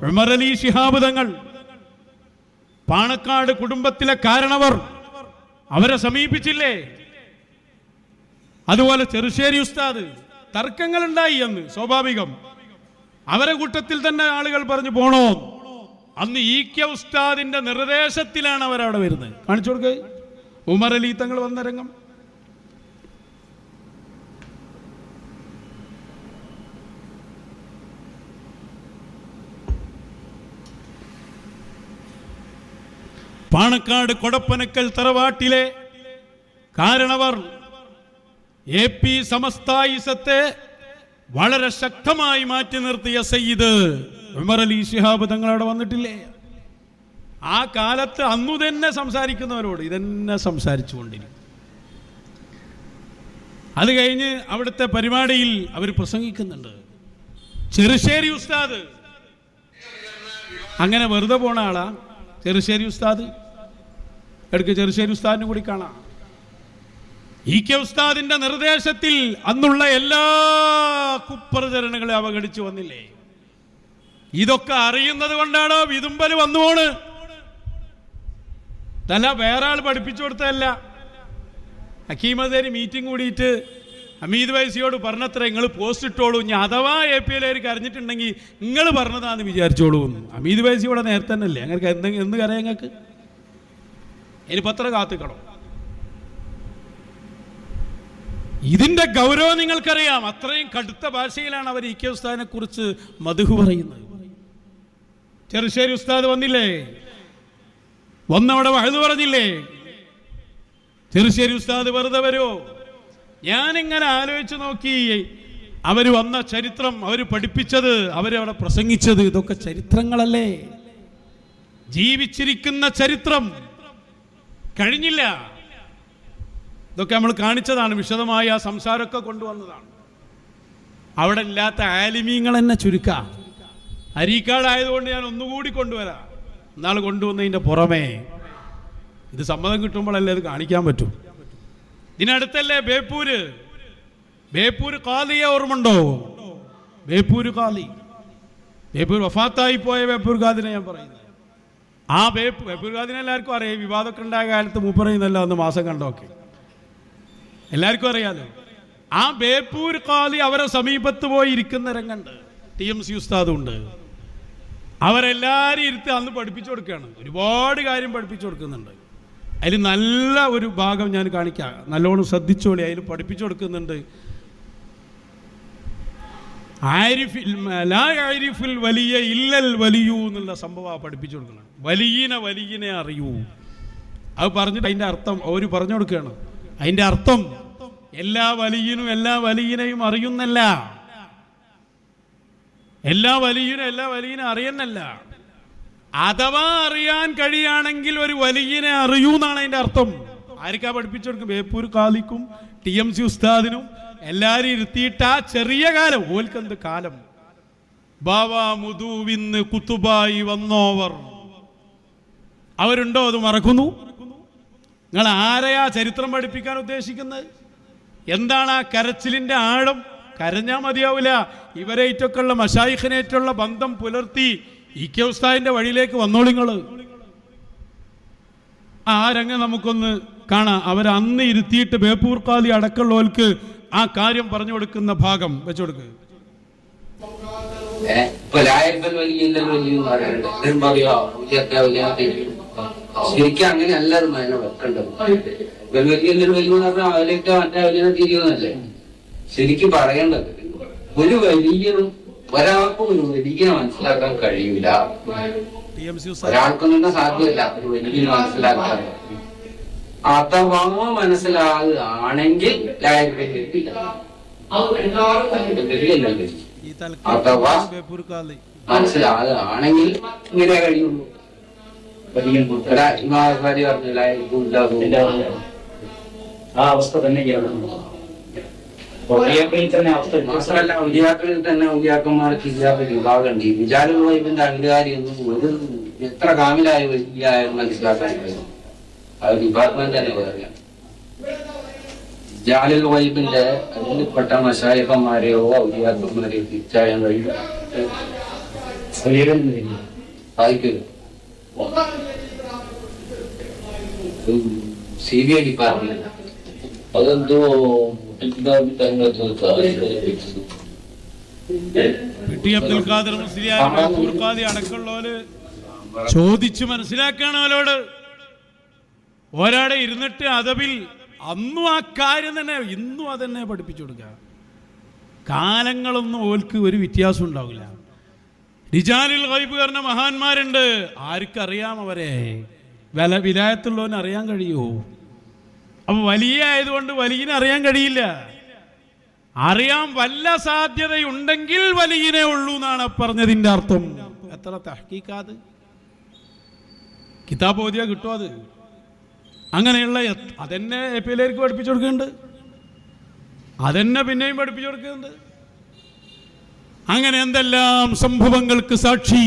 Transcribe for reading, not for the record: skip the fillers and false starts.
ഉമർ അലി ശിഹാബ് തങ്ങൾ, പാണക്കാട് കുടുംബത്തിലെ കാരണവർ, അവരെ സമീപിച്ചില്ലേ? അതുപോലെ ചെറുശ്ശേരി ഉസ്താദ്, തർക്കങ്ങളുണ്ടായി എന്ന് സ്വാഭാവികം. അവരെ കൂട്ടത്തിൽ തന്നെ ആളുകൾ പറഞ്ഞു പോണോ. അന്ന് ഇ.കെ. ഉസ്താദിന്റെ നിർദ്ദേശത്തിലാണ് അവരവിടെ വരുന്നത്. കാണിച്ചു കൊടുക്കുക. ഉമർ അലി തങ്ങൾ വന്ന രംഗം. പാണക്കാട് കൊടപ്പനക്കൽ തറവാട്ടിലെ കാരണവർ AP സമസ്തായിസത്തെ വളരെ ശക്തമായി മാറ്റി നിർത്തിയ സയ്യിദ് ഉമർ അലി ശിഹാബ് തങ്ങളവിടെ വന്നിട്ടില്ലേ? ആ കാലത്ത് അന്നു തന്നെ സംസാരിക്കുന്നവരോട് ഇതന്നെ സംസാരിച്ചുകൊണ്ടിരിക്കും. അത് കഴിഞ്ഞ് അവിടുത്തെ പരിപാടിയിൽ അവർ പ്രസംഗിക്കുന്നുണ്ട്. ചെറുശ്ശേരി ഉസ്താദ് അങ്ങനെ വെറുതെ പോണ ആളാ. ചെറുശ്ശേരി ഉസ്താദ് എടുക്ക്, ചെറുശ്ശേരി ഉസ്താദിനെ കൂടി കാണാം. ഇ.കെ. ഉസ്താദിന്റെ നിർദ്ദേശത്തിൽ അന്നുള്ള എല്ലാ കുപ്രചരണങ്ങളെ അവഗണിച്ചു വന്നില്ലേ? ഇതൊക്കെ അറിയുന്നത് കൊണ്ടാണോ വിതുമ്പല് വന്നുപോണ്? അല്ല, വേറെ ആൾ പഠിപ്പിച്ചു കൊടുത്തതല്ല. ഹക്കീമതേരി മീറ്റിംഗ് കൂടിയിട്ട് ഹമീദ് വൈസിയോട് പറഞ്ഞത്ര നിങ്ങൾ പോസ്റ്റ് ഇട്ടോളൂ, ഇനി അഥവാ APLകാർ കരഞ്ഞിട്ടുണ്ടെങ്കിൽ നിങ്ങൾ പറഞ്ഞതാന്ന് വിചാരിച്ചോളൂ. ഹമീദ് വൈസി ഇവിടെ നേരത്തെ തന്നെ അല്ലേ? അങ്ങനെ എന്ന് കരയാൻ ഞങ്ങൾക്ക് ഇനി പത്രം കാത്തിക്കണം. ഇതിന്റെ ഗൗരവം നിങ്ങൾക്കറിയാം. അത്രയും കടുത്ത ഭാഷയിലാണ് അവർ ഇ.കെ. ഉസ്താദിനെ കുറിച്ച് മദ്ഹ് പറയുന്നത്. ചെറുശ്ശേരി ഉസ്താദ് വന്നില്ലേ? വന്നവിടെ വഅ്ദ് പറഞ്ഞില്ലേ? ചെറുശ്ശേരി ഉസ്താദ് വെറുതെ വരുമോ? ഞാനിങ്ങനെ ആലോചിച്ച് നോക്കി. അവർ വന്ന ചരിത്രം, അവർ പഠിപ്പിച്ചത്, അവരവിടെ പ്രസംഗിച്ചത്, ഇതൊക്കെ ചരിത്രങ്ങളല്ലേ? ജീവിച്ചിരിക്കുന്ന ചരിത്രം കഴിഞ്ഞില്ല. ഇതൊക്കെ നമ്മൾ കാണിച്ചതാണ്, വിശദമായ ആ സംസാരമൊക്കെ കൊണ്ടുവന്നതാണ്. അവിടെ ഇല്ലാത്ത ആലിമീങ്ങൾ തന്നെ ചുരുക്കാം. അരീക്കാടായതുകൊണ്ട് ഞാൻ ഒന്നുകൂടി കൊണ്ടുവരാം. എന്നാൾ കൊണ്ടുവന്നതിൻ്റെ പുറമേ ഇത് സമ്മതം കിട്ടുമ്പോഴല്ലേ അത് കാണിക്കാൻ പറ്റും. ഇതിനടുത്തല്ലേ ബേപ്പൂര് ഖാദിയെ ഓർമ്മണ്ടോ? ബേപ്പൂര് ഖാദി, ബേപ്പൂർ വഫാത്തായി പോയ ബേപ്പൂർ ഖാദിനെ ഞാൻ പറയുന്നത്. ആ ബേപ്പൂർ ഖാദിനെ എല്ലാവർക്കും അറിയാം. വിവാദമൊക്കെ ഉണ്ടായ കാലത്ത് മൂപ്പറയുന്നല്ലോ അന്ന് മാസം കണ്ടോക്കെ എല്ലാവർക്കും അറിയാലോ. ആ ബേപ്പൂർ ഖാദി അവരെ സമീപത്ത് പോയി ഇരിക്കുന്ന രംഗണ്ട്. TMC ഉസ്താദും ഉണ്ട്. അവരെല്ലാവരും ഇരുത്തി അന്ന് പഠിപ്പിച്ചു കൊടുക്കുകയാണ്. ഒരുപാട് കാര്യം പഠിപ്പിച്ചു കൊടുക്കുന്നുണ്ട്. അതിൽ നല്ല ഒരു ഭാഗം ഞാൻ കാണിക്കാം, നല്ലോണം ശ്രദ്ധിച്ചോളി. അതിൽ പഠിപ്പിച്ചു കൊടുക്കുന്നുണ്ട്. വലിയ ഇല്ലൽ വലിയൂ എന്നുള്ള സംഭവം പഠിപ്പിച്ചു കൊടുക്കണം. വലിയനെ അറിയൂ. അത് പറഞ്ഞിട്ട് അതിൻ്റെ അർത്ഥം അവർ പറഞ്ഞു കൊടുക്കുകയാണ്. അതിൻ്റെ അർത്ഥം എല്ലാ വലിയനും എല്ലാ വലിയനെയും അറിയുന്നല്ല, എല്ലാ വലിയനെ അറിയുന്നല്ല. അഥവാ അറിയാൻ കഴിയുകയാണെങ്കിൽ ഒരു വലിയനെ അറിയൂ എന്നാണ് അതിൻ്റെ അർത്ഥം. ആർക്കാ പഠിപ്പിച്ചു കൊടുക്കും? ബേപ്പൂർ ഖാദിക്കും TMC ഉസ്താദിനും എല്ലാവരും ഇരുത്തിയിട്ട് ആ ചെറിയ കാലം, ഓൽക്കെന്ത് കാലം, ബാവാ മുദൂവിന്ന് കുത്തുബായി വന്നോവർ അവരുണ്ടോ? അത് മറക്കുന്നു. നിങ്ങൾ ആരെയാ ചരിത്രം പഠിപ്പിക്കാൻ ഉദ്ദേശിക്കുന്നത്? എന്താണ് ആ കരച്ചിലിൻ്റെ ആഴം? കരഞ്ഞാൽ മതിയാവില്ല. ഇവരേറ്റൊക്കെയുള്ള മശായിഖിനേറ്റുള്ള ബന്ധം പുലർത്തി ഇ.കെ. ഉസ്താദിന്റെ വഴിയിലേക്ക് വന്നോളിങ്ങൾ. ആ രംഗം നമുക്കൊന്ന് കാണാം. അവരന്ന് ഇരുത്തിയിട്ട് ബേപ്പൂർ ഖാദി അടക്കമുള്ളവർക്ക് ആ കാര്യം പറഞ്ഞു കൊടുക്കുന്ന ഭാഗം വെച്ചു കൊടുക്കുക. ശരിക്കും അങ്ങനെയല്ല അതിനെ വെക്കേണ്ടത്. അതിലേക്ക് മറ്റേ വലിയ തിരിയുന്നല്ലേ ശരിക്കും പറയേണ്ടത്. ഒരു വലിയനും ഒരാൾക്കും ഒരു വലിയനെ മനസ്സിലാക്കാൻ കഴിയില്ല. ഒരാൾക്കും തന്നെ സാധ്യമല്ല ഒരു വലിയനെ മനസ്സിലാക്കാൻ. അഥവാ മനസ്സിലാകുകയാണെങ്കിൽ അഥവാ മനസ്സിലാകുകയാണെങ്കിൽ ഇങ്ങനെ കഴിയുള്ളൂ. ആ അവസ്ഥ തന്നെയാണ്. ഔലിയാക്കളിൽ തന്നെ ഔലിയാക്കന്മാർക്ക് ഇല്ലാത്ത വിഭാഗമുണ്ട്. ഈ വിചാരുൽ ഗൈബിന്റെ അധികാരി ഒന്നും ഒരു എത്ര കാമിലായ വലിയ മനസ്സിലാക്കാൻ കഴിയും. അത് ഡിപ്പാർട്ട്മെന്റ് തന്നെ പറയാം. വിചാരുൽ ഗൈബിന്റെ അതിൽപ്പെട്ട മശായിഖന്മാരെയോ ഔലിയാക്കന്മാരെയോ തിരിച്ചറിയാൻ കഴിയും. വായിക്കൂ. CBI ഡിപ്പാർട്ട്മെന്റ് അതെന്തോ ടി അബ്ദുൽ ഖാദർ മുസ്ലിയാർ ബേപ്പൂർ ഖാദി അടക്കമുള്ളവര് ചോദിച്ചു മനസ്സിലാക്കുകയാണ് അവരോട്. ഒരാടെ ഇരുന്നിട്ട് അതബിൽ അന്നും ആ കാര്യം തന്നെ ഇന്നും അതന്നെ പഠിപ്പിച്ചു കൊടുക്കുക. കാലങ്ങളൊന്നും ഓൽക്ക് ഒരു വ്യത്യാസം ഉണ്ടാവില്ല. റിജാലുൽ ഗൈബ് പറഞ്ഞ മഹാന്മാരുണ്ട്, ആർക്കറിയാം അവരെ? വിലായത്തുള്ളവന് അറിയാൻ കഴിയുമോ? അപ്പൊ വലിയ ആയതുകൊണ്ട് വലിയനെ അറിയാൻ കഴിയില്ല. അറിയാൻ വല്ല സാധ്യതയുണ്ടെങ്കിൽ വലിയനെ ഉള്ളൂ എന്നാണ് പറഞ്ഞതിൻ്റെ അർത്ഥം. എത്ര തഹ്കീക്കാത് കിതാബ് ഓതിയാ കിട്ടും. അത് അങ്ങനെയുള്ള അതെന്നെ എപ്പിയിലേക്ക് പഠിപ്പിച്ചു കൊടുക്കുന്നുണ്ട്, അതെന്നെ പിന്നെയും പഠിപ്പിച്ചു കൊടുക്കുന്നുണ്ട്. അങ്ങനെ എന്തെല്ലാം സംഭവങ്ങൾക്ക് സാക്ഷി